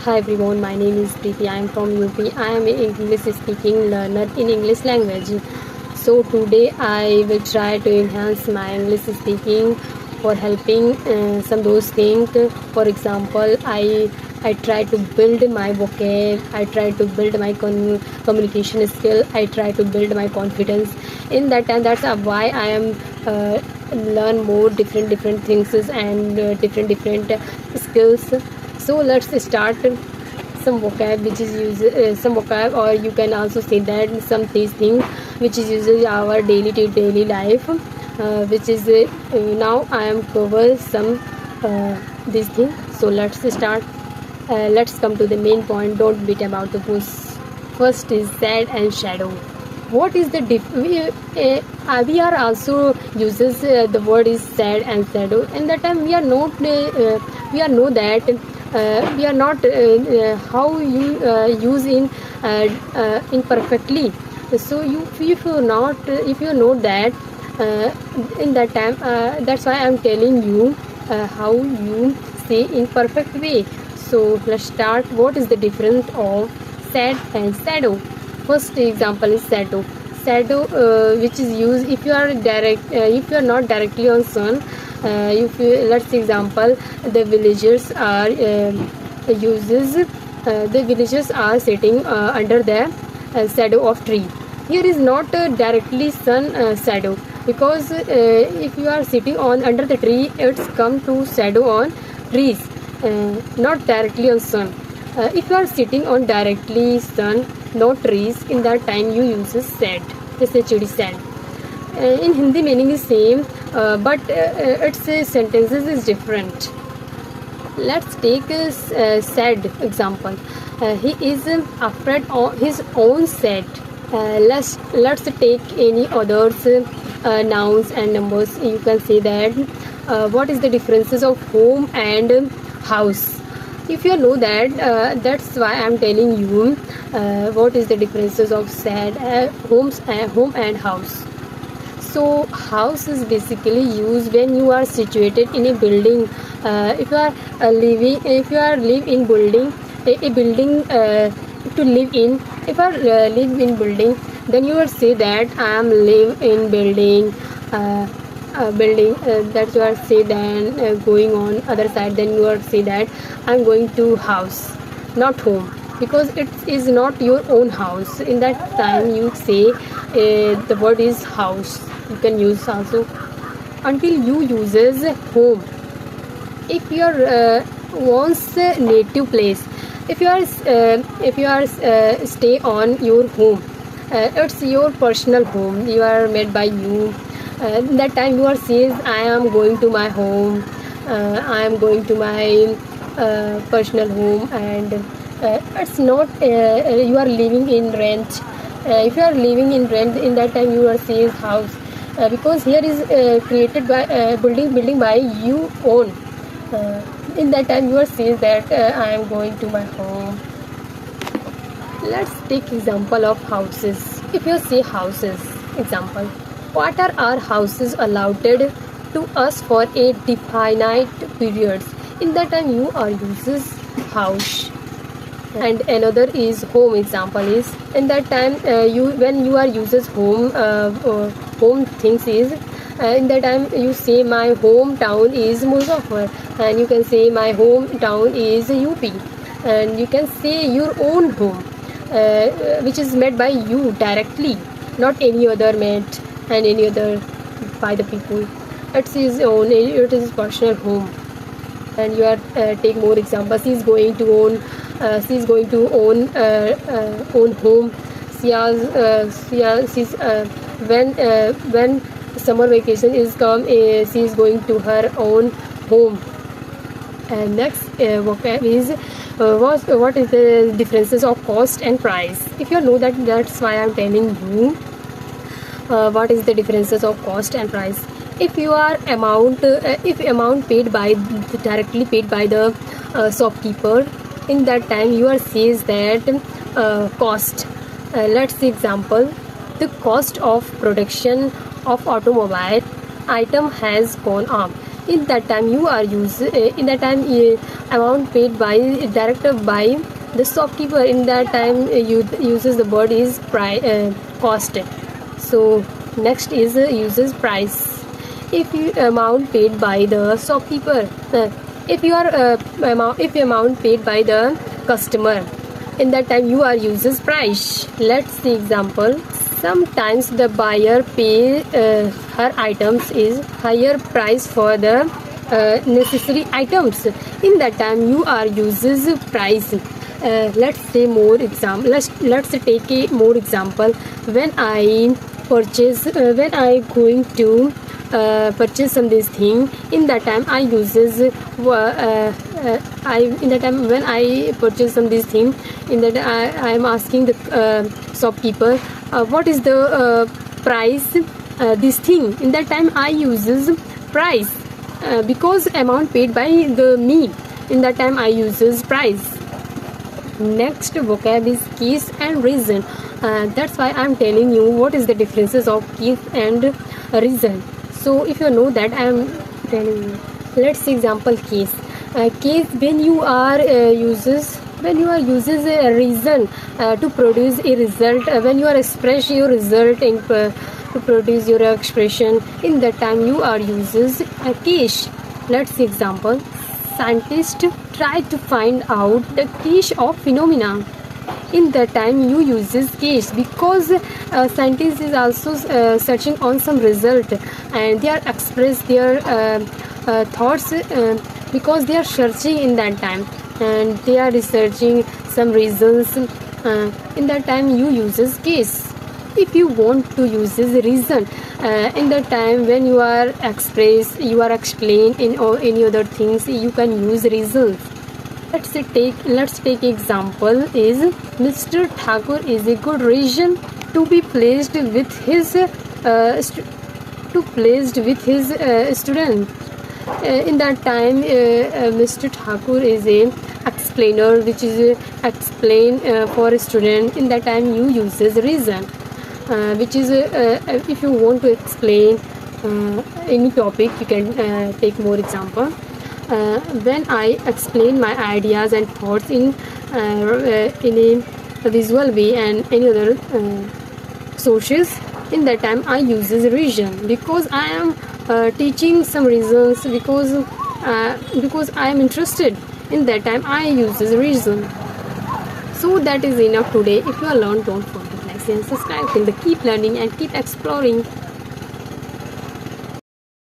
Hi everyone, my name is Preeti. I am from UP. I am an English speaking learner in English language. So today I will try to enhance my English speaking for helping some those things. For example, I try to build my vocab. I try to build my communication skill. I try to build my confidence. In that time, that's why I am learn more different things and different skills. So let's start some vocab which is used some vocab, or you can also say that some these things which is used in our daily life, which is now I am cover some these things. So let's start. Let's come to the main point. Don't beat about the bush. First is sad and shadow. What is the we are also uses the word is sad and shadow. In that time we are not we are know that we are not how you use in imperfectly. So if you know that in that time, that's why I am telling you how you say in perfect way. So let's start. What is the difference of sad and shadow? First example is shadow. Shadow which is used if you are if you are not directly on sun. If you, let's example, the villagers are the villagers are sitting under the shadow of tree. Here is not directly sun shadow, because if you are sitting on under the tree, it's come to shadow on trees, not directly on sun. If you are sitting on directly sun, not trees, in that time you use sad. This is chidi sad. In Hindi meaning is same, but its sentences is different. Let's take a sad example. He is afraid of his own sad. Let's take any others nouns and numbers. You can say that what is the differences of home and house. If you know that, that's why I am telling you what is the differences of sad home and house. So house is basically used when you are situated in a building. If you are live in building, a building to live in. If you are live in building, then you will say that I am live in building. Building that you are say then going on other side, then you will say that I am going to house, not home, because it is not your own house. In that time you say the word is house. You can use also until you uses home. If your once native place, if you are stay on your home, it's your personal home. You are made by you. That time you are says I am going to my home. I am going to my personal home, and it's not you are living in rent. If you are living in rent, in that time you are says house, because here is created by building by you own. In that time you are says that I am going to my home. Let's take example of houses. If you say houses, example, what are our houses allotted to us for a definite periods? In that time you are uses house. And another is home. Example is in that time when you are uses home home things is in that time you say my hometown is Muzaffar, and you can say my hometown is UP, and you can say your own home which is made by you directly, not any other made and any other by the people. It's his own, it is personal home. And you are take more examples. She's going to own own home. She's when summer vacation is come, she is going to her own home. And next vocab is what is the differences of cost and price. If you know that, that's why I am telling you what is the differences of cost and price. If you are amount paid by directly paid by the shopkeeper, in that time you are says that cost. Let's see example. The cost of production of automobile item has gone up. In that time you are amount paid by director by the shopkeeper. In that time you uses the word is cost. So next is uses price. If you amount paid by the shopkeeper, if you amount paid by the customer, in that time you are uses price. Let's see example. Sometimes the buyer pay her items is higher price for the necessary items. In that time you are uses price. Let's say more example. Let's take a more example. When I going to purchase some this thing, in that time I uses in the time when I purchase some this thing, in that I am asking the shopkeeper what is the price this thing. In that time I uses price because amount paid by the me. In that time I uses price. Next vocab is case and reason. That's why I'm telling you what is the differences of case and reason. So if you know that, I am telling you. Let's see example case. Case when you are uses a reason to produce a result. When you are express your result in to produce your expression, in that time you are uses a case. Let's see example. Scientists try to find out the case of phenomena. In that time you uses case because scientists is also searching on some result, and they are express their thoughts because they are searching in that time, and they are researching some reasons. In that time you uses case. If you want to use this reason, in the time when you are express, you are explain in or any other things, you can use reasons. Let's take example is Mr. Thakur is a good reason to be placed with his student. In that time Mr. Thakur is a explainer, which is explain for a student. In that time you uses reason, which is if you want to explain any topic, you can take more example. When I explain my ideas and thoughts in a visual way and any other sources, in that time I uses reason because I am teaching some reasons, because I am interested. In that time I uses reason. So that is enough today. If you are learned, don't forget to like and subscribe. Till the keep learning and keep exploring.